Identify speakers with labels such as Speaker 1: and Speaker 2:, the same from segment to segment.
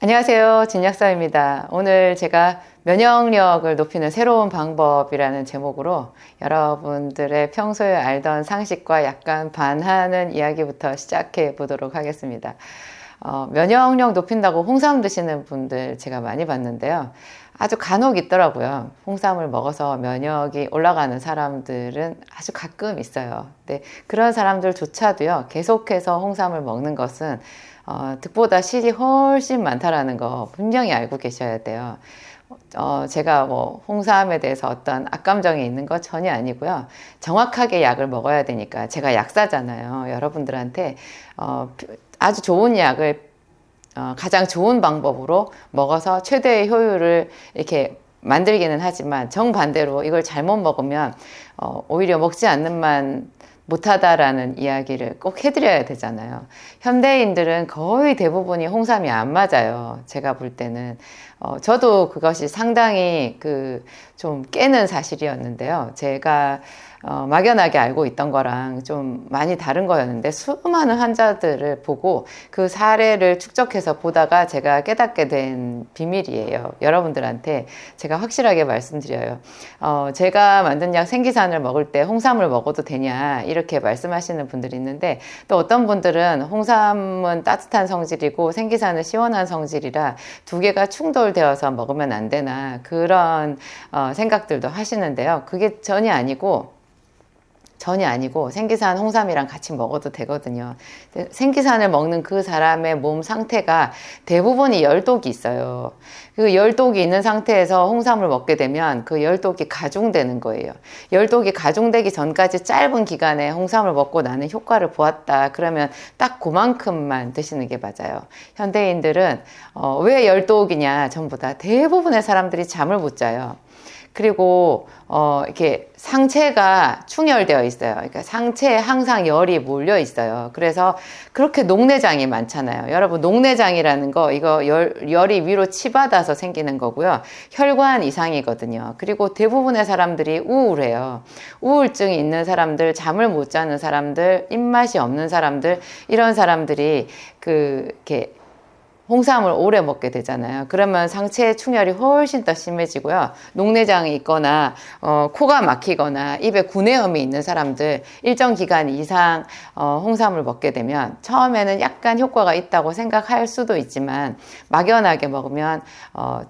Speaker 1: 안녕하세요. 진약사입니다. 오늘 제가 면역력을 높이는 새로운 방법이라는 제목으로 여러분들의 평소에 알던 상식과 약간 반하는 이야기부터 시작해 보도록 하겠습니다. 면역력 높인다고 홍삼 드시는 분들 제가 많이 봤는데요. 아주 간혹 있더라고요. 홍삼을 먹어서 면역이 올라가는 사람들은 아주 가끔 있어요. 근데 그런 사람들조차도요, 계속해서 홍삼을 먹는 것은 득보다 실이 훨씬 많다라는 거 분명히 알고 계셔야 돼요. 제가 뭐 홍삼에 대해서 어떤 악감정이 있는 거 전혀 아니고요. 정확하게 약을 먹어야 되니까 제가 약사잖아요. 여러분들한테 아주 좋은 약을 가장 좋은 방법으로 먹어서 최대의 효율을 이렇게 만들기는 하지만 정반대로 이걸 잘못 먹으면 오히려 먹지 않는 만 못하다라는 이야기를 꼭 해드려야 되잖아요. 현대인들은 거의 대부분이 홍삼이 안 맞아요. 제가 볼 때는. 저도 그것이 상당히 좀 깨는 사실이었는데요. 제가 막연하게 알고 있던 거랑 좀 많이 다른 거였는데 수많은 환자들을 보고 그 사례를 축적해서 보다가 제가 깨닫게 된 비밀이에요. 여러분들한테 제가 확실하게 말씀드려요. 제가 만든 약 생기산을 먹을 때 홍삼을 먹어도 되냐 이렇게 말씀하시는 분들이 있는데, 또 어떤 분들은 홍삼은 따뜻한 성질이고 생기산은 시원한 성질이라 두 개가 충돌되어서 먹으면 안 되나 그런 생각들도 하시는데요. 그게 전혀 아니고 생기산 홍삼이랑 같이 먹어도 되거든요. 생기산을 먹는 그 사람의 몸 상태가 대부분이 열독이 있어요. 그 열독이 있는 상태에서 홍삼을 먹게 되면 그 열독이 가중되는 거예요. 열독이 가중되기 전까지 짧은 기간에 홍삼을 먹고 나는 효과를 보았다 그러면 딱 그만큼만 드시는 게 맞아요. 현대인들은 왜 열독이냐, 전부 다 대부분의 사람들이 잠을 못 자요. 그리고 이렇게 상체가 충혈되어 있어요. 그러니까 상체에 항상 열이 몰려 있어요. 그래서 그렇게 녹내장이 많잖아요. 여러분, 녹내장이라는 거 이거 열이 위로 치받아서 생기는 거고요. 혈관 이상이거든요. 그리고 대부분의 사람들이 우울해요. 우울증이 있는 사람들, 잠을 못 자는 사람들, 입맛이 없는 사람들, 이런 사람들이 이렇게 홍삼을 오래 먹게 되잖아요. 그러면 상체의 충혈이 훨씬 더 심해지고요. 녹내장이 있거나 코가 막히거나 입에 구내염이 있는 사람들 일정 기간 이상 홍삼을 먹게 되면 처음에는 약간 효과가 있다고 생각할 수도 있지만 막연하게 먹으면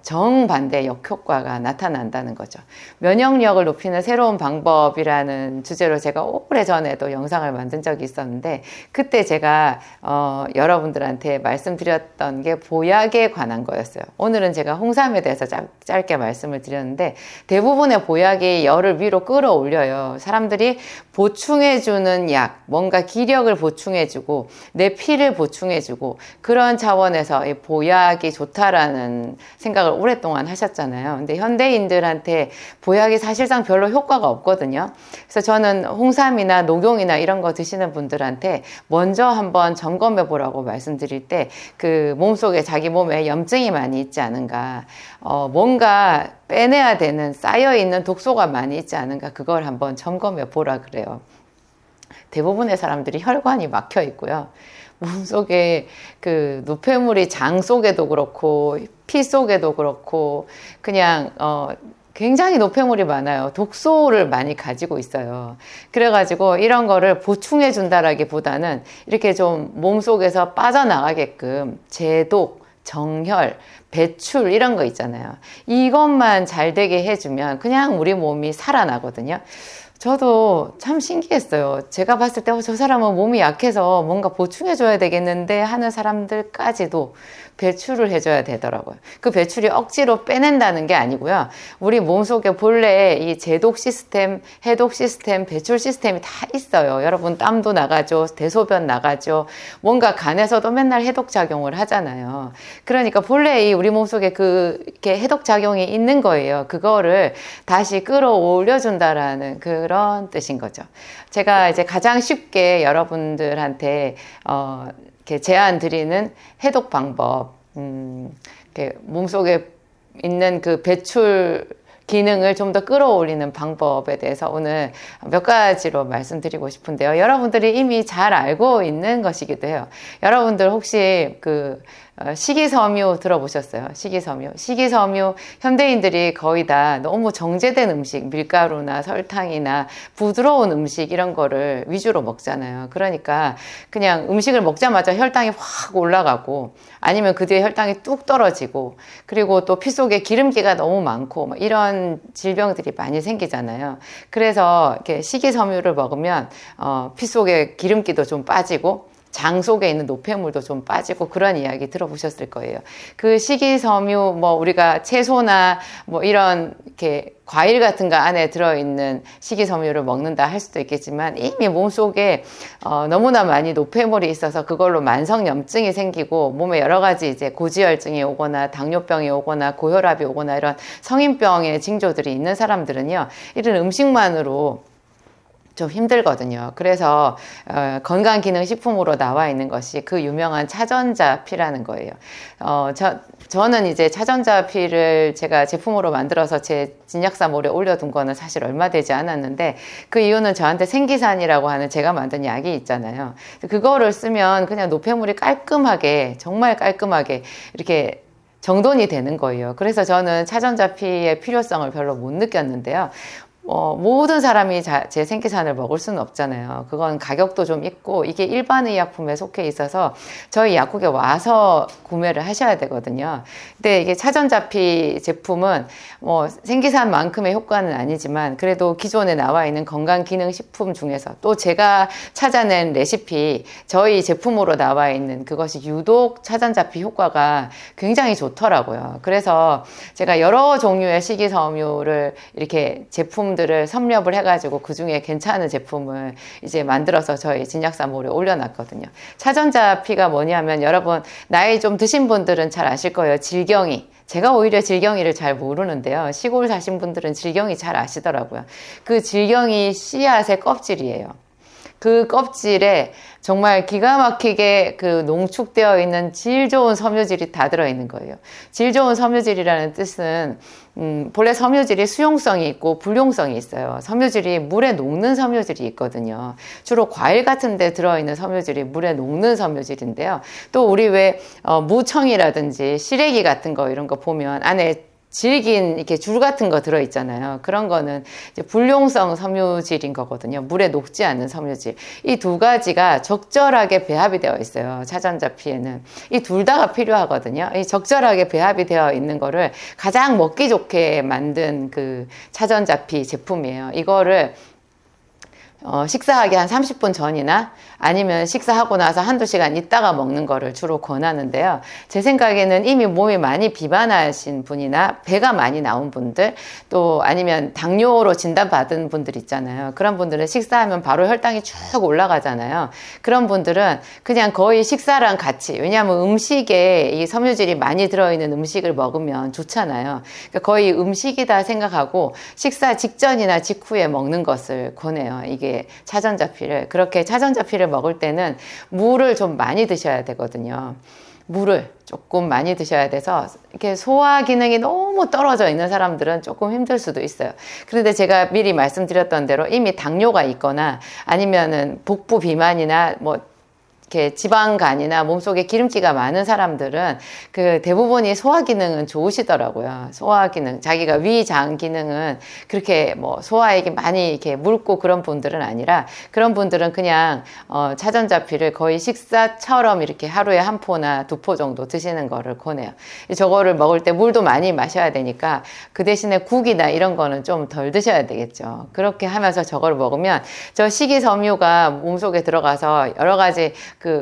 Speaker 1: 정반대 역효과가 나타난다는 거죠. 면역력을 높이는 새로운 방법이라는 주제로 제가 오래전에도 영상을 만든 적이 있었는데, 그때 제가 여러분들한테 말씀드렸던 게 보약에 관한 거였어요. 오늘은 제가 홍삼에 대해서 짧게 말씀을 드렸는데, 대부분의 보약이 열을 위로 끌어올려요. 사람들이 보충해주는 약, 뭔가 기력을 보충해주고 내 피를 보충해주고 그런 차원에서 이 보약이 좋다라는 생각을 오랫동안 하셨잖아요. 근데 현대인들한테 보약이 사실상 별로 효과가 없거든요. 그래서 저는 홍삼이나 녹용이나 이런 거 드시는 분들한테 먼저 한번 점검해 보라고 말씀드릴 때, 몸속에 자기 몸에 염증이 많이 있지 않은가, 뭔가 빼내야 되는 쌓여있는 독소가 많이 있지 않은가, 그걸 한번 점검해 보라 그래요. 대부분의 사람들이 혈관이 막혀 있고요. 몸속에 노폐물이 장 속에도 그렇고 피 속에도 그렇고 그냥 굉장히 노폐물이 많아요. 독소를 많이 가지고 있어요. 그래가지고 이런 거를 보충해 준다라기보다는 이렇게 좀 몸속에서 빠져나가게끔 제독, 정혈, 배출 이런 거 있잖아요. 이것만 잘 되게 해주면 그냥 우리 몸이 살아나거든요. 저도 참 신기했어요. 제가 봤을 때 저 사람은 몸이 약해서 뭔가 보충해줘야 되겠는데 하는 사람들까지도 배출을 해줘야 되더라고요. 그 배출이 억지로 빼낸다는 게 아니고요. 우리 몸속에 본래 이 제독 시스템, 해독 시스템, 배출 시스템이 다 있어요. 여러분, 땀도 나가죠. 대소변 나가죠. 뭔가 간에서도 맨날 해독 작용을 하잖아요. 그러니까 본래 이 우리 몸속에 이렇게 해독 작용이 있는 거예요. 그거를 다시 끌어올려준다라는 그런 뜻인 거죠. 제가 이제 가장 쉽게 여러분들한테 이렇게 제안 드리는 해독 방법, 몸속에 있는 배출 기능을 좀 더 끌어올리는 방법에 대해서 오늘 몇 가지로 말씀드리고 싶은데요. 여러분들이 이미 잘 알고 있는 것이기도 해요. 여러분들 혹시 식이섬유 들어보셨어요? 식이섬유 현대인들이 거의 다 너무 정제된 음식, 밀가루나 설탕이나 부드러운 음식 이런 거를 위주로 먹잖아요. 그러니까 그냥 음식을 먹자마자 혈당이 확 올라가고 아니면 그 뒤에 혈당이 뚝 떨어지고 그리고 또 피 속에 기름기가 너무 많고 이런 질병들이 많이 생기잖아요. 그래서 이렇게 식이섬유를 먹으면 피 속에 기름기도 좀 빠지고 장 속에 있는 노폐물도 좀 빠지고 그런 이야기 들어보셨을 거예요. 그 식이섬유 우리가 채소나 이런 이렇게 과일 같은 거 안에 들어있는 식이섬유를 먹는다 할 수도 있겠지만 이미 몸속에 너무나 많이 노폐물이 있어서 그걸로 만성염증이 생기고 몸에 여러 가지 이제 고지혈증이 오거나 당뇨병이 오거나 고혈압이 오거나 이런 성인병의 징조들이 있는 사람들은요, 이런 음식만으로 좀 힘들거든요. 그래서 건강기능식품으로 나와 있는 것이 그 유명한 차전자피라는 거예요. 저는 이제 차전자피를 제가 제품으로 만들어서 제 진약사몰에 올려둔 거는 사실 얼마 되지 않았는데, 그 이유는 저한테 생기산이라고 하는 제가 만든 약이 있잖아요. 그거를 쓰면 그냥 노폐물이 깔끔하게, 정말 깔끔하게 이렇게 정돈이 되는 거예요. 그래서 저는 차전자피의 필요성을 별로 못 느꼈는데요. 모든 사람이 제 생기산을 먹을 수는 없잖아요. 그건 가격도 좀 있고 이게 일반 의약품에 속해 있어서 저희 약국에 와서 구매를 하셔야 되거든요. 근데 이게 차전자피 제품은 생기산만큼의 효과는 아니지만 그래도 기존에 나와 있는 건강기능식품 중에서 또 제가 찾아낸 레시피, 저희 제품으로 나와 있는 그것이 유독 차전자피 효과가 굉장히 좋더라고요. 그래서 제가 여러 종류의 식이섬유를 이렇게 제품들을 섭렵을 해가지고 그 중에 괜찮은 제품을 이제 만들어서 저희 진약사몰에 올려놨거든요. 차전자피가 뭐냐면, 여러분 나이 좀 드신 분들은 잘 아실 거예요. 질경이. 제가 오히려 질경이를 잘 모르는데요. 시골 사신 분들은 질경이 잘 아시더라고요. 그 질경이 씨앗의 껍질이에요. 그 껍질에 정말 기가 막히게 그 농축되어 있는 질 좋은 섬유질이 다 들어있는 거예요. 질 좋은 섬유질이라는 뜻은 본래 섬유질이 수용성이 있고 불용성이 있어요. 섬유질이 물에 녹는 섬유질이 있거든요. 주로 과일 같은 데 들어있는 섬유질이 물에 녹는 섬유질인데요. 또 우리 왜 무청이라든지 시래기 같은 거 이런 거 보면 안에 질긴 이렇게 줄 같은 거 들어있잖아요. 그런 거는 이제 불용성 섬유질인 거거든요. 물에 녹지 않는 섬유질. 이 두 가지가 적절하게 배합이 되어 있어요. 차전자피에는. 이 둘 다가 필요하거든요. 이 적절하게 배합이 되어 있는 거를 가장 먹기 좋게 만든 그 차전자피 제품이에요. 이거를 식사하기 한 30분 전이나 아니면 식사하고 나서 한두 시간 있다가 먹는 거를 주로 권하는데요. 제 생각에는 이미 몸이 많이 비만하신 분이나 배가 많이 나온 분들, 또 아니면 당뇨로 진단받은 분들 있잖아요. 그런 분들은 식사하면 바로 혈당이 쭉 올라가잖아요. 그런 분들은 그냥 거의 식사랑 같이, 왜냐하면 음식에 이 섬유질이 많이 들어있는 음식을 먹으면 좋잖아요. 그러니까 거의 음식이다 생각하고 식사 직전이나 직후에 먹는 것을 권해요. 이게 차전자피를. 그렇게 차전자피를 먹을 때는 물을 좀 많이 드셔야 되거든요. 물을 조금 많이 드셔야 돼서 이렇게 소화 기능이 너무 떨어져 있는 사람들은 조금 힘들 수도 있어요. 그런데 제가 미리 말씀드렸던 대로 이미 당뇨가 있거나 아니면은 복부 비만이나 이렇게 지방간이나 몸속에 기름기가 많은 사람들은 그 대부분이 소화 기능은 좋으시더라고요. 소화 기능, 자기가 위장 기능은 그렇게 소화액이 많이 이렇게 묽고 그런 분들은 아니라, 그런 분들은 그냥 차전자피를 거의 식사처럼 이렇게 하루에 한 포나 두 포 정도 드시는 거를 권해요. 저거를 먹을 때 물도 많이 마셔야 되니까 그 대신에 국이나 이런 거는 좀 덜 드셔야 되겠죠. 그렇게 하면서 저거를 먹으면 저 식이섬유가 몸속에 들어가서 여러 가지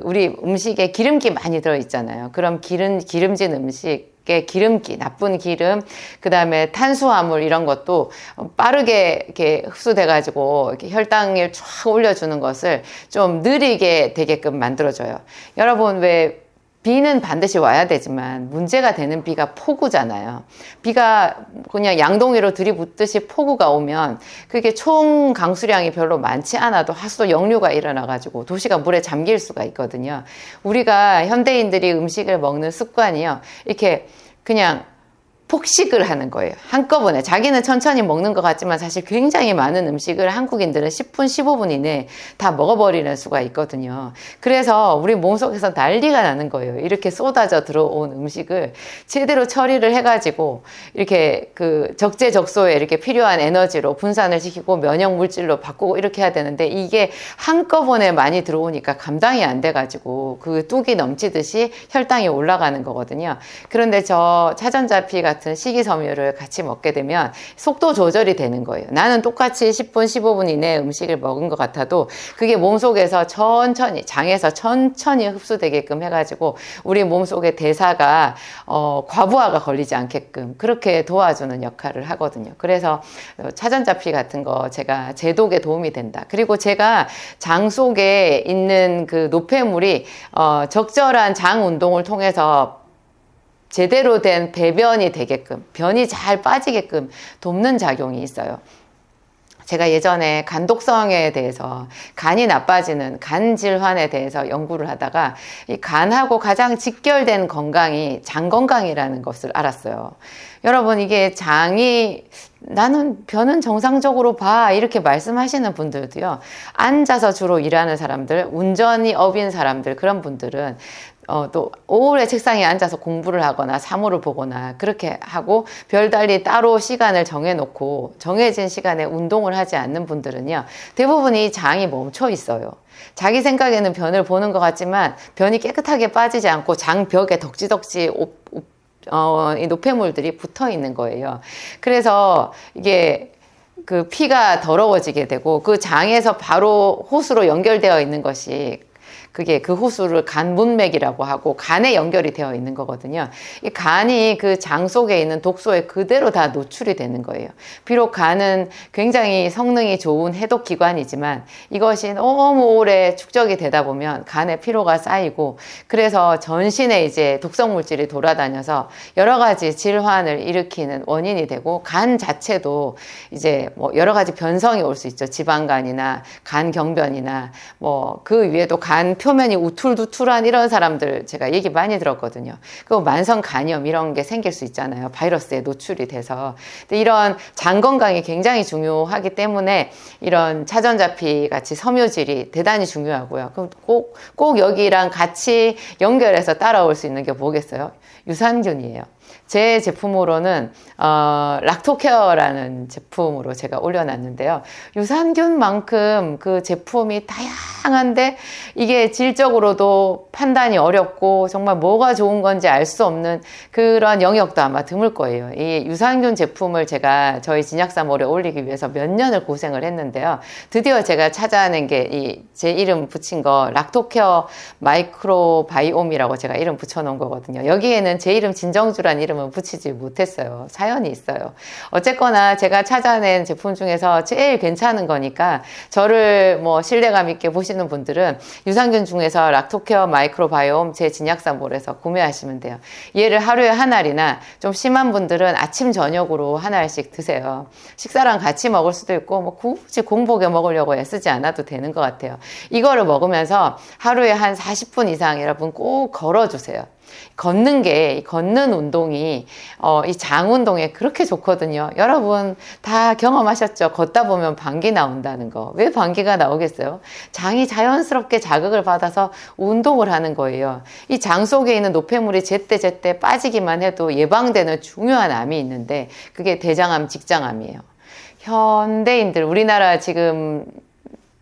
Speaker 1: 우리 음식에 기름기 많이 들어있잖아요. 그럼 기름진 음식의 기름기, 나쁜 기름, 그 다음에 탄수화물 이런 것도 빠르게 이렇게 흡수돼가지고 이렇게 혈당을 쫙 올려주는 것을 좀 느리게 되게끔 만들어줘요. 여러분 왜 비는 반드시 와야 되지만 문제가 되는 비가 폭우잖아요. 비가 그냥 양동이로 들이붓듯이 폭우가 오면 그게 총 강수량이 별로 많지 않아도 하수도 역류가 일어나가지고 도시가 물에 잠길 수가 있거든요. 우리가 현대인들이 음식을 먹는 습관이요, 이렇게 그냥 폭식을 하는 거예요. 한꺼번에. 자기는 천천히 먹는 것 같지만 사실 굉장히 많은 음식을 한국인들은 10분, 15분 이내에 다 먹어버리는 수가 있거든요. 그래서 우리 몸속에서 난리가 나는 거예요. 이렇게 쏟아져 들어온 음식을 제대로 처리를 해가지고 이렇게 그 적재적소에 이렇게 필요한 에너지로 분산을 시키고 면역 물질로 바꾸고 이렇게 해야 되는데 이게 한꺼번에 많이 들어오니까 감당이 안 돼가지고 그 뚝이 넘치듯이 혈당이 올라가는 거거든요. 그런데 저 차전자피 같은 식이섬유를 같이 먹게 되면 속도 조절이 되는 거예요. 나는 똑같이 10분, 15분 이내에 음식을 먹은 것 같아도 그게 몸속에서 천천히, 장에서 천천히 흡수되게끔 해가지고 우리 몸속의 대사가 과부하가 걸리지 않게끔 그렇게 도와주는 역할을 하거든요. 그래서 차전자피 같은 거 제가 제독에 도움이 된다. 그리고 제가 장 속에 있는 그 노폐물이 적절한 장 운동을 통해서 제대로 된 배변이 되게끔, 변이 잘 빠지게끔 돕는 작용이 있어요. 제가 예전에 간독성에 대해서, 간이 나빠지는 간 질환에 대해서 연구를 하다가 이 간하고 가장 직결된 건강이 장 건강이라는 것을 알았어요. 여러분, 이게 장이 나는 변은 정상적으로 봐 이렇게 말씀하시는 분들도요, 앉아서 주로 일하는 사람들, 운전이 업인 사람들, 그런 분들은 또 오래 책상에 앉아서 공부를 하거나 사무를 보거나 그렇게 하고 별달리 따로 시간을 정해놓고 정해진 시간에 운동을 하지 않는 분들은요, 대부분이 장이 멈춰 있어요. 자기 생각에는 변을 보는 것 같지만 변이 깨끗하게 빠지지 않고 장벽에 덕지덕지 이 노폐물들이 붙어 있는 거예요. 그래서 이게 그 피가 더러워지게 되고 그 장에서 바로 호수로 연결되어 있는 것이 그게 그 호수를 간 문맥이라고 하고 간에 연결이 되어 있는 거거든요. 이 간이 그 장 속에 있는 독소에 그대로 다 노출이 되는 거예요. 비록 간은 굉장히 성능이 좋은 해독 기관이지만 이것이 너무 오래 축적이 되다 보면 간에 피로가 쌓이고 그래서 전신에 이제 독성 물질이 돌아다녀서 여러 가지 질환을 일으키는 원인이 되고 간 자체도 이제 뭐 여러 가지 변성이 올 수 있죠. 지방간이나 간경변이나 뭐 그 위에도 간 표면이 우툴두툴한 이런 사람들 제가 얘기 많이 들었거든요. 그리고 만성 간염 이런 게 생길 수 있잖아요. 바이러스에 노출이 돼서. 근데 이런 장 건강이 굉장히 중요하기 때문에 이런 차전자피 같이 섬유질이 대단히 중요하고요. 그럼 꼭 여기랑 같이 연결해서 따라올 수 있는 게 뭐겠어요? 유산균이에요. 제 제품으로는 락토케어라는 제품으로 제가 올려놨는데요. 유산균만큼 그 제품이 다양한데 이게 질적으로도 판단이 어렵고 정말 뭐가 좋은 건지 알 수 없는 그런 영역도 아마 드물 거예요. 이 유산균 제품을 제가 저희 진약사몰에 올리기 위해서 몇 년을 고생을 했는데요. 드디어 제가 찾아낸 게 제 이름 붙인 거 락토케어 마이크로바이옴이라고 제가 이름 붙여놓은 거거든요. 여기에는 제 이름 진정주란 이름은 붙이지 못했어요. 사연이 있어요. 어쨌거나 제가 찾아낸 제품 중에서 제일 괜찮은 거니까 저를 뭐 신뢰감 있게 보시는 분들은 유산균 중에서 락토케어 마이크로바이옴 제 진약사몰에서 구매하시면 돼요. 얘를 하루에 한 알이나 좀 심한 분들은 아침 저녁으로 한 알씩 드세요. 식사랑 같이 먹을 수도 있고 뭐 굳이 공복에 먹으려고 애쓰지 않아도 되는 것 같아요. 이거를 먹으면서 하루에 한 40분 이상 여러분 꼭 걸어주세요. 걷는 운동이 이 장 운동에 그렇게 좋거든요. 여러분 다 경험하셨죠? 걷다 보면 방귀 나온다는 거. 왜 방귀가 나오겠어요? 장이 자연스럽게 자극을 받아서 운동을 하는 거예요. 이 장 속에 있는 노폐물이 제때제때 빠지기만 해도 예방되는 중요한 암이 있는데 그게 대장암, 직장암이에요. 현대인들, 우리나라 지금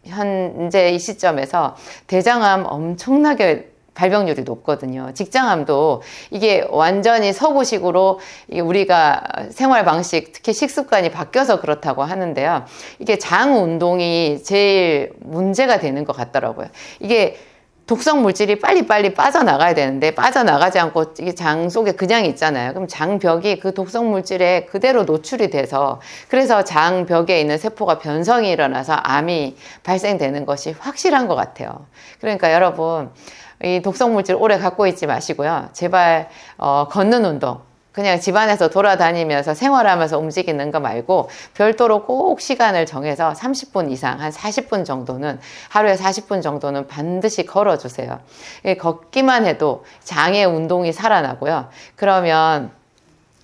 Speaker 1: 현재 이 시점에서 대장암 엄청나게 발병률이 높거든요. 직장암도 이게 완전히 서구식으로 우리가 생활 방식, 특히 식습관이 바뀌어서 그렇다고 하는데요. 이게 장 운동이 제일 문제가 되는 것 같더라고요. 이게 독성 물질이 빨리빨리 빠져나가야 되는데 빠져나가지 않고 이게 장 속에 그냥 있잖아요. 그럼 장벽이 그 독성 물질에 그대로 노출이 돼서 그래서 장벽에 있는 세포가 변성이 일어나서 암이 발생되는 것이 확실한 것 같아요. 그러니까 여러분 이 독성 물질 오래 갖고 있지 마시고요. 제발 걷는 운동, 그냥 집안에서 돌아다니면서 생활하면서 움직이는 거 말고 별도로 꼭 시간을 정해서 30분 이상, 한 40분 정도는, 하루에 40분 정도는 반드시 걸어주세요. 걷기만 해도 장의 운동이 살아나고요. 그러면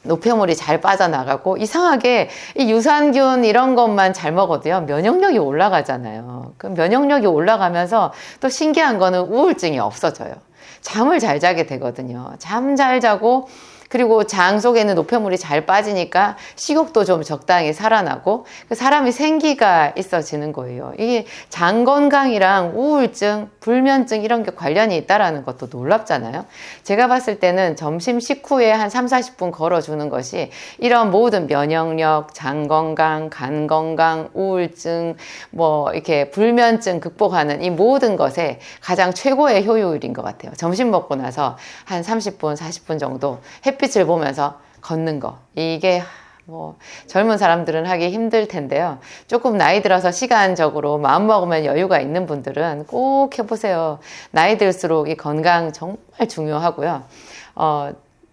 Speaker 1: 노폐물이 잘 빠져나가고, 이상하게 이 유산균 이런 것만 잘 먹어도요, 면역력이 올라가잖아요. 그 면역력이 올라가면서 또 신기한 거는 우울증이 없어져요. 잠을 잘 자게 되거든요. 잠 잘 자고, 그리고 장 속에 있는 노폐물이 잘 빠지니까 식욕도 좀 적당히 살아나고, 그 사람이 생기가 있어지는 거예요. 이게 장 건강이랑 우울증, 불면증 이런 게 관련이 있다라는 것도 놀랍잖아요. 제가 봤을 때는 점심 식후에 한 3, 40분 걸어주는 것이 이런 모든 면역력, 장 건강, 간 건강, 우울증, 뭐 이렇게 불면증 극복하는 이 모든 것에 가장 최고의 효율인 것 같아요. 점심 먹고 나서 한 30분, 40분 정도 햇빛을 보면서 걷는 거. 이게 뭐 젊은 사람들은 하기 힘들 텐데요. 조금 나이 들어서 시간적으로 마음먹으면 여유가 있는 분들은 꼭 해보세요. 나이 들수록 이 건강 정말 중요하고요.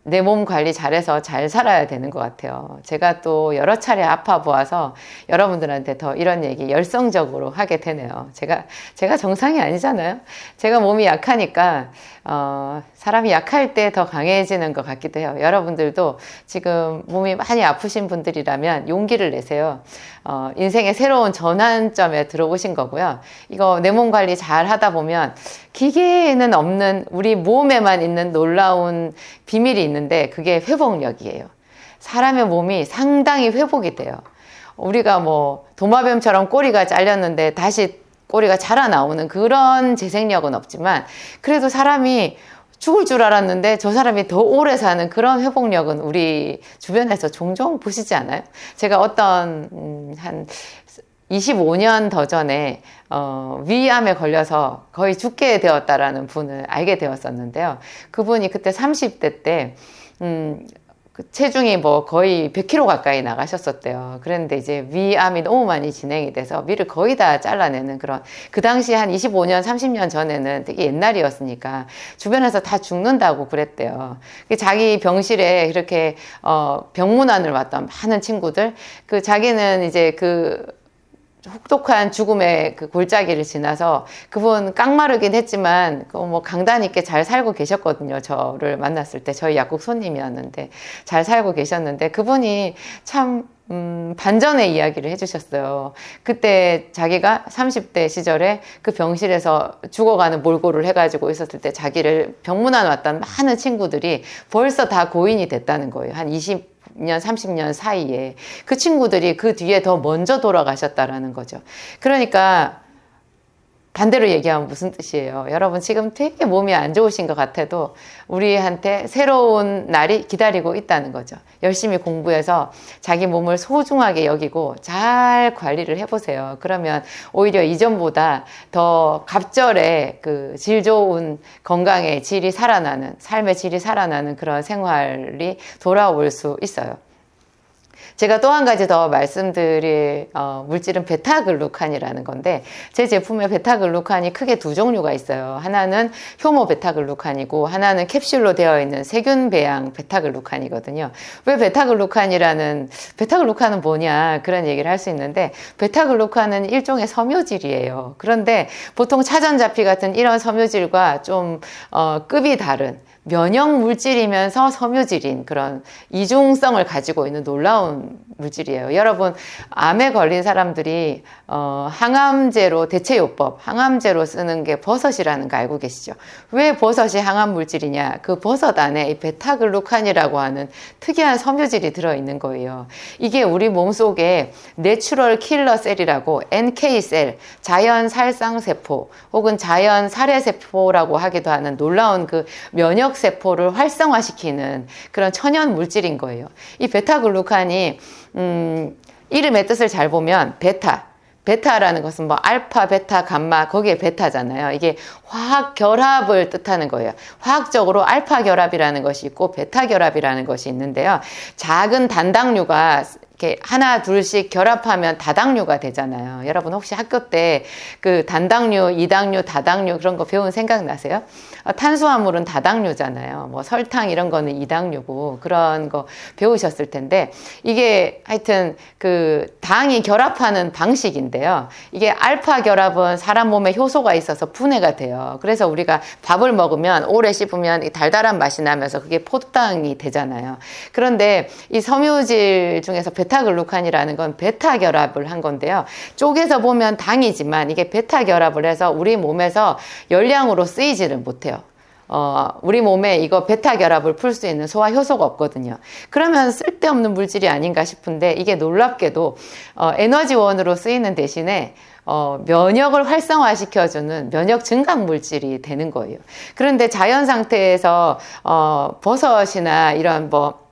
Speaker 1: 내 몸 관리 잘해서 잘 살아야 되는 것 같아요. 제가 또 여러 차례 아파 보아서 여러분들한테 더 이런 얘기 열성적으로 하게 되네요. 제가 정상이 아니잖아요. 제가 몸이 약하니까, 사람이 약할 때 더 강해지는 것 같기도 해요. 여러분들도 지금 몸이 많이 아프신 분들이라면 용기를 내세요. 인생의 새로운 전환점에 들어오신 거고요. 이거 내 몸 관리 잘 하다 보면 기계에는 없는 우리 몸에만 있는 놀라운 비밀이 있는데, 그게 회복력이에요. 사람의 몸이 상당히 회복이 돼요. 우리가 뭐 도마뱀처럼 꼬리가 잘렸는데 다시 꼬리가 자라 나오는 그런 재생력은 없지만, 그래도 사람이 죽을 줄 알았는데 저 사람이 더 오래 사는 그런 회복력은 우리 주변에서 종종 보시지 않아요? 제가 어떤 한 25년 더 전에 위암에 걸려서 거의 죽게 되었다라는 분을 알게 되었었는데요. 그분이 그때 30대 때 그 체중이 뭐 거의 100kg 가까이 나가셨었대요. 그런데 이제 위암이 너무 많이 진행이 돼서 위를 거의 다 잘라내는 그런, 그 당시 한 25년, 30년 전에는 되게 옛날이었으니까 주변에서 다 죽는다고 그랬대요. 자기 병실에 이렇게 병문안을 왔던 많은 친구들, 그 자기는 이제 그 혹독한 죽음의 그 골짜기를 지나서, 그분 깡마르긴 했지만 뭐 강단 있게 잘 살고 계셨거든요. 저를 만났을 때 저희 약국 손님이었는데 잘 살고 계셨는데, 그분이 참 반전의 이야기를 해주셨어요. 그때 자기가 30대 시절에 그 병실에서 죽어가는 몰골을 해가지고 있었을 때 자기를 병문안 왔던 많은 친구들이 벌써 다 고인이 됐다는 거예요. 한 20년, 30년 사이에. 그 친구들이 그 뒤에 더 먼저 돌아가셨다라는 거죠. 그러니까 반대로 얘기하면 무슨 뜻이에요? 여러분 지금 되게 몸이 안 좋으신 것 같아도 우리한테 새로운 날이 기다리고 있다는 거죠. 열심히 공부해서 자기 몸을 소중하게 여기고 잘 관리를 해보세요. 그러면 오히려 이전보다 더 갑절에 그 질 좋은 건강의 질이 살아나는, 삶의 질이 살아나는 그런 생활이 돌아올 수 있어요. 제가 또 한 가지 더 말씀드릴 물질은 베타글루칸이라는 건데, 제 제품에 베타글루칸이 크게 두 종류가 있어요. 하나는 효모 베타글루칸이고 하나는 캡슐로 되어 있는 세균 배양 베타글루칸이거든요. 왜 베타글루칸은 뭐냐 그런 얘기를 할 수 있는데, 베타글루칸은 일종의 섬유질이에요. 그런데 보통 차전자피 같은 이런 섬유질과 좀 급이 다른 면역 물질이면서 섬유질인 그런 이중성을 가지고 있는 놀라운 물질이에요. 여러분, 암에 걸린 사람들이 항암제로, 대체요법 항암제로 쓰는 게 버섯이라는 거 알고 계시죠? 왜 버섯이 항암 물질이냐? 그 버섯 안에 이 베타글루칸이라고 하는 특이한 섬유질이 들어있는 거예요. 이게 우리 몸속에 내추럴 킬러 셀이라고, NK셀, 자연 살상세포 혹은 자연 살해세포라고 하기도 하는 놀라운 그 면역 세포를 활성화시키는 그런 천연 물질인 거예요. 이 베타글루칸이 이름의 뜻을 잘 보면 베타라는 것은 뭐 알파, 베타, 감마, 거기에 베타잖아요. 이게 화학 결합을 뜻하는 거예요. 화학적으로 알파 결합이라는 것이 있고 베타 결합이라는 것이 있는데요. 작은 단당류가 이렇게 하나 둘씩 결합하면 다당류가 되잖아요. 여러분 혹시 학교 때 그 단당류, 이당류, 다당류 그런 거 배운 생각 나세요? 탄수화물은 다당류잖아요. 뭐 설탕 이런 거는 이당류고 그런 거 배우셨을 텐데 이게 하여튼 그 당이 결합하는 방식인데요. 이게 알파 결합은 사람 몸에 효소가 있어서 분해가 돼요. 그래서 우리가 밥을 먹으면 오래 씹으면 이 달달한 맛이 나면서 그게 포도당이 되잖아요. 그런데 이 섬유질 중에서 베타글루칸이라는 건 베타 결합을 한 건데요. 쪼개서 보면 당이지만 이게 베타 결합을 해서 우리 몸에서 열량으로 쓰이지를 못해요. 우리 몸에 이거 베타 결합을 풀 수 있는 소화 효소가 없거든요. 그러면 쓸데없는 물질이 아닌가 싶은데 이게 놀랍게도 에너지원으로 쓰이는 대신에 면역을 활성화시켜주는 면역 증강 물질이 되는 거예요. 그런데 자연 상태에서 버섯이나 이런 뭐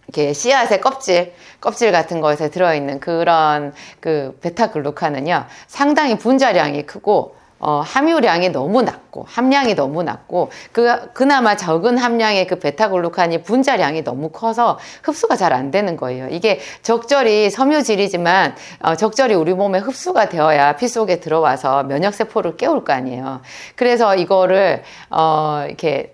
Speaker 1: 이렇게 씨앗의 껍질 같은 것에 들어있는 그런 그 베타글루칸은요, 상당히 분자량이 크고, 함유량이 너무 낮고, 함량이 너무 낮고, 그나마 적은 함량의 그 베타글루칸이 분자량이 너무 커서 흡수가 잘 안 되는 거예요. 이게 적절히 섬유질이지만, 적절히 우리 몸에 흡수가 되어야 피 속에 들어와서 면역세포를 깨울 거 아니에요. 그래서 이거를, 이렇게,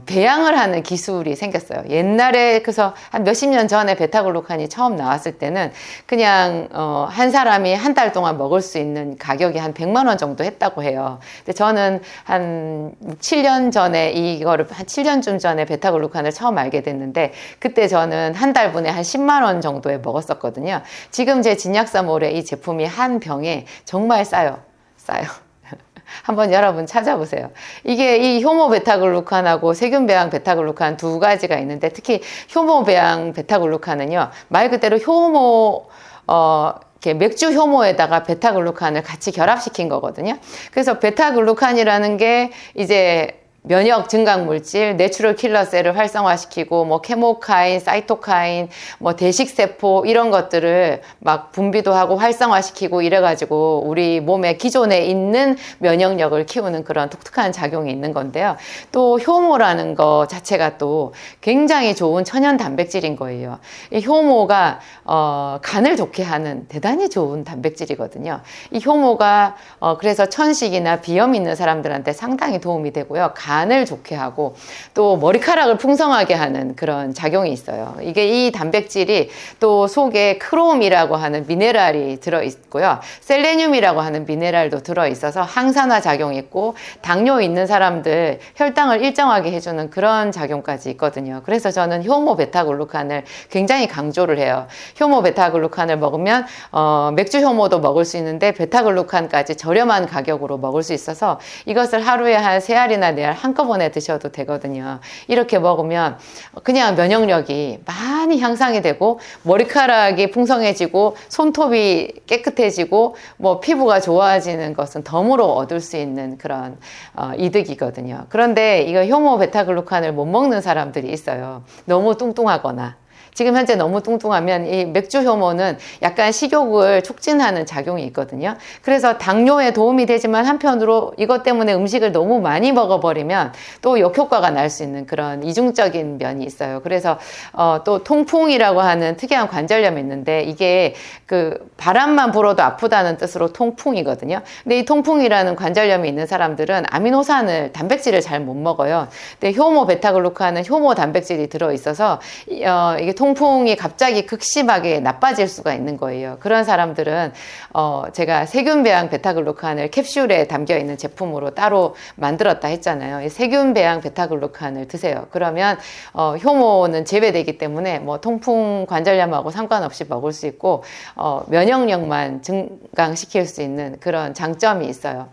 Speaker 1: 배양을 하는 기술이 생겼어요. 옛날에, 그래서 한 몇십 년 전에 베타글루칸이 처음 나왔을 때는 그냥, 한 사람이 한 달 동안 먹을 수 있는 가격이 한 100만 원 정도 했다고 해요. 근데 저는 한 7년 전에 이거를, 한 7년쯤 전에 베타글루칸을 처음 알게 됐는데, 그때 저는 한 달분에 한 10만 원 정도에 먹었었거든요. 지금 제 진약사몰에 이 제품이 한 병에 정말 싸요. 한번 여러분 찾아보세요. 이게 이 효모 베타글루칸하고 세균 배양 베타글루칸 두 가지가 있는데 특히 효모 배양 베타글루칸은요, 말 그대로 효모, 이렇게 맥주 효모에다가 베타글루칸을 같이 결합시킨 거거든요. 그래서 베타글루칸이라는 게 이제 면역 증강 물질, 내추럴 킬러 셀을 활성화시키고 뭐 케모카인, 사이토카인, 뭐 대식세포 이런 것들을 막 분비도 하고 활성화시키고 이래가지고 우리 몸에 기존에 있는 면역력을 키우는 그런 독특한 작용이 있는 건데요. 또 효모라는 거 자체가 또 굉장히 좋은 천연 단백질인 거예요. 이 효모가 간을 좋게 하는 대단히 좋은 단백질이거든요. 이 효모가 그래서 천식이나 비염 있는 사람들한테 상당히 도움이 되고요. 간을 좋게 하고 또 머리카락을 풍성하게 하는 그런 작용이 있어요. 이게 이 단백질이 또 속에 크롬이라고 하는 미네랄이 들어있고요. 셀레늄이라고 하는 미네랄도 들어있어서 항산화 작용이 있고 당뇨 있는 사람들 혈당을 일정하게 해주는 그런 작용까지 있거든요. 그래서 저는 효모 베타글루칸을 굉장히 강조를 해요. 효모 베타글루칸을 먹으면 맥주 효모도 먹을 수 있는데 베타글루칸까지 저렴한 가격으로 먹을 수 있어서 이것을 하루에 한 3알이나 4알 한꺼번에 드셔도 되거든요. 이렇게 먹으면 그냥 면역력이 많이 향상이 되고 머리카락이 풍성해지고 손톱이 깨끗해지고 뭐 피부가 좋아지는 것은 덤으로 얻을 수 있는 그런 이득이거든요. 그런데 이거 효모 베타글루칸을 못 먹는 사람들이 있어요. 너무 뚱뚱하거나 지금 현재 너무 뚱뚱하면 이 맥주 효모는 약간 식욕을 촉진하는 작용이 있거든요. 그래서 당뇨에 도움이 되지만 한편으로 이것 때문에 음식을 너무 많이 먹어버리면 또 역효과가 날 수 있는 그런 이중적인 면이 있어요. 그래서 또 통풍이라고 하는 특이한 관절염이 있는데 이게 그 바람만 불어도 아프다는 뜻으로 통풍이거든요. 근데 이 통풍이라는 관절염이 있는 사람들은 아미노산을 단백질을 잘 못 먹어요. 근데 효모 베타글루칸은 효모 단백질이 들어있어서 이게 통풍이 갑자기 극심하게 나빠질 수가 있는 거예요. 그런 사람들은 제가 세균 배양 베타글루칸을 캡슐에 담겨 있는 제품으로 따로 만들었다 했잖아요. 이 세균 배양 베타글루칸을 드세요. 그러면 효모는 제외되기 때문에 뭐 통풍 관절염하고 상관없이 먹을 수 있고 면역력만 증강시킬 수 있는 그런 장점이 있어요.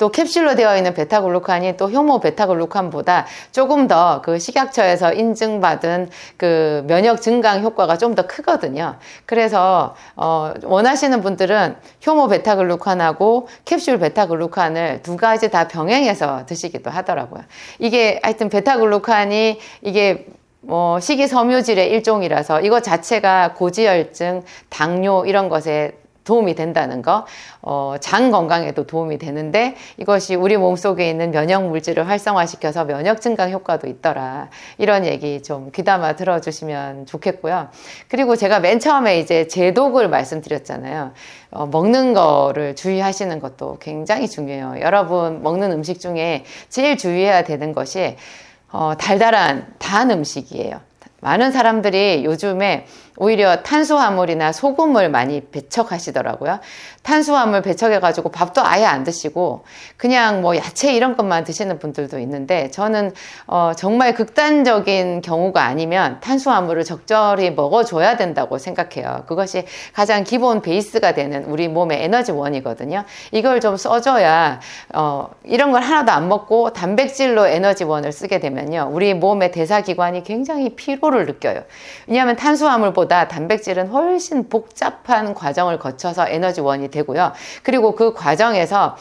Speaker 1: 또 캡슐로 되어 있는 베타글루칸이 또 효모 베타글루칸보다 조금 더 그 식약처에서 인증받은 그 면역 증강 효과가 좀 더 크거든요. 그래서 원하시는 분들은 효모 베타글루칸하고 캡슐 베타글루칸을 두 가지 다 병행해서 드시기도 하더라고요. 이게 하여튼 베타글루칸이 이게 뭐 식이섬유질의 일종이라서 이거 자체가 고지혈증, 당뇨 이런 것에 도움이 된다는 거, 장 건강에도 도움이 되는데 이것이 우리 몸속에 있는 면역 물질을 활성화시켜서 면역 증강 효과도 있더라. 이런 얘기 좀 귀담아 들어주시면 좋겠고요. 그리고 제가 맨 처음에 이제 제독을 말씀드렸잖아요. 먹는 거를 주의하시는 것도 굉장히 중요해요. 여러분 먹는 음식 중에 제일 주의해야 되는 것이 달달한 단 음식이에요. 많은 사람들이 요즘에 오히려 탄수화물이나 소금을 많이 배척하시더라고요. 탄수화물 배척해가지고 밥도 아예 안 드시고 그냥 뭐 야채 이런 것만 드시는 분들도 있는데 저는 정말 극단적인 경우가 아니면 탄수화물을 적절히 먹어줘야 된다고 생각해요. 그것이 가장 기본 베이스가 되는 우리 몸의 에너지원이거든요. 이걸 좀 써줘야 이런 걸 하나도 안 먹고 단백질로 에너지원을 쓰게 되면요. 우리 몸의 대사기관이 굉장히 피로를 느껴요. 왜냐하면 탄수화물보다 단백질은 훨씬 복잡한 과정을 거쳐서 에너지원이 되고요. 그리고 그 과정에서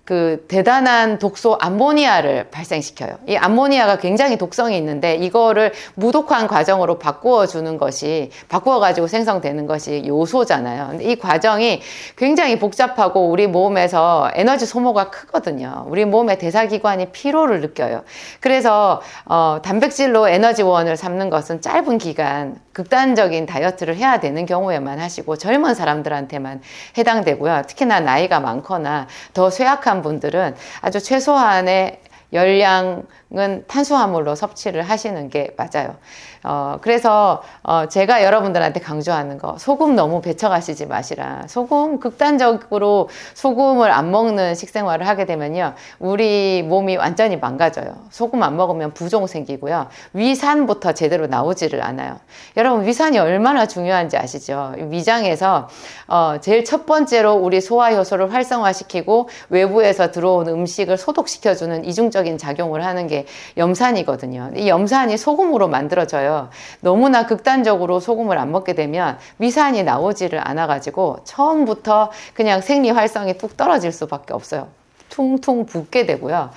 Speaker 1: 그 대단한 독소 암모니아를 발생시켜요. 이 암모니아가 굉장히 독성이 있는데 이거를 무독한 과정으로 바꾸어주는 것이 바꾸어가지고 생성되는 것이 요소잖아요. 근데 이 과정이 굉장히 복잡하고 우리 몸에서 에너지 소모가 크거든요. 우리 몸의 대사기관이 피로를 느껴요. 그래서 단백질로 에너지원을 삼는 것은 짧은 기간 극단적인 다이어트를 해야 되는 경우에만 하시고 젊은 사람들한테만 해당되고요. 특히나 나이가 많거나 더 쇠약한 분들은 아주 최소한의 열량은 탄수화물로 섭취를 하시는 게 맞아요. 그래서 제가 여러분들한테 강조하는 거, 소금 너무 배척하시지 마시라. 소금 극단적으로 소금을 안 먹는 식생활을 하게 되면요, 우리 몸이 완전히 망가져요. 소금 안 먹으면 부종 생기고요, 위산부터 제대로 나오지를 않아요. 여러분, 위산이 얼마나 중요한지 아시죠? 위장에서 제일 첫 번째로 우리 소화 효소를 활성화시키고 외부에서 들어온 음식을 소독시켜주는 이중적인 작용을 하는 게 염산이거든요. 이 염산이 소금으로 만들어져요. 너무나 극단적으로 소금을 안 먹게 되면 위산이 나오지를 않아가지고 처음부터 그냥 생리 활성이 뚝 떨어질 수밖에 없어요. 퉁퉁 붓게 되고요.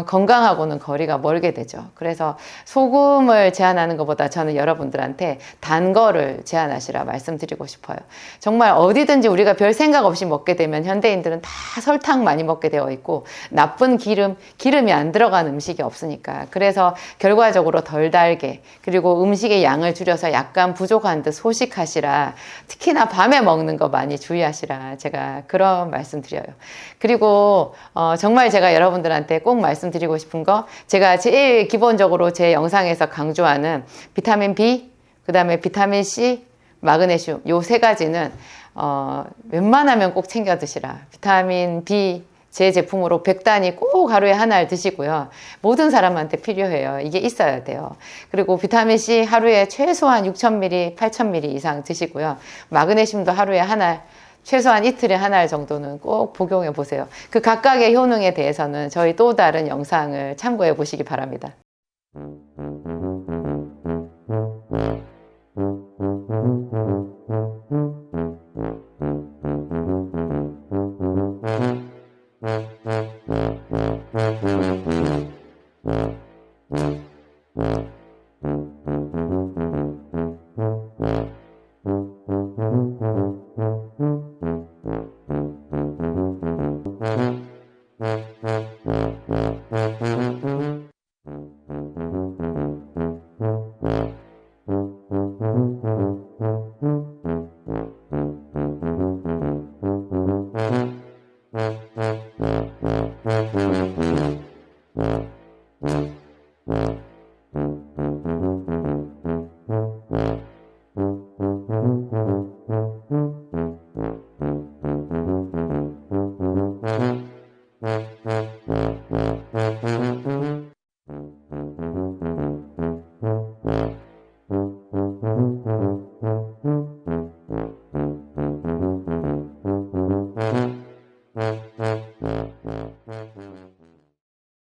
Speaker 1: 건강하고는 거리가 멀게 되죠. 그래서 소금을 제한하는 것보다 저는 여러분들한테 단 거를 제한하시라 말씀드리고 싶어요. 정말 어디든지 우리가 별 생각 없이 먹게 되면 현대인들은 다 설탕 많이 먹게 되어 있고 나쁜 기름이 안 들어간 음식이 없으니까. 그래서 결과적으로 덜 달게, 그리고 음식의 양을 줄여서 약간 부족한 듯 소식하시라. 특히나 밤에 먹는 거 많이 주의하시라. 제가 그런 말씀 드려요. 그리고 정말 제가 여러분들한테 꼭 말씀드리고 싶은 거, 제가 제일 기본적으로 제 영상에서 강조하는 비타민 B, 그 다음에 비타민 C, 마그네슘, 요 세 가지는 웬만하면 꼭 챙겨 드시라. 비타민 B 제 제품으로 100단위 꼭 하루에 하나를 드시고요. 모든 사람한테 필요해요. 이게 있어야 돼요. 그리고 비타민 C 하루에 최소한 6,000ml, 8,000ml 이상 드시고요. 마그네슘도 하루에 하나, 최소한 이틀에 하나 정도는 꼭 복용해 보세요. 그 각각의 효능에 대해서는 저희 또 다른 영상을 참고해 보시기 바랍니다.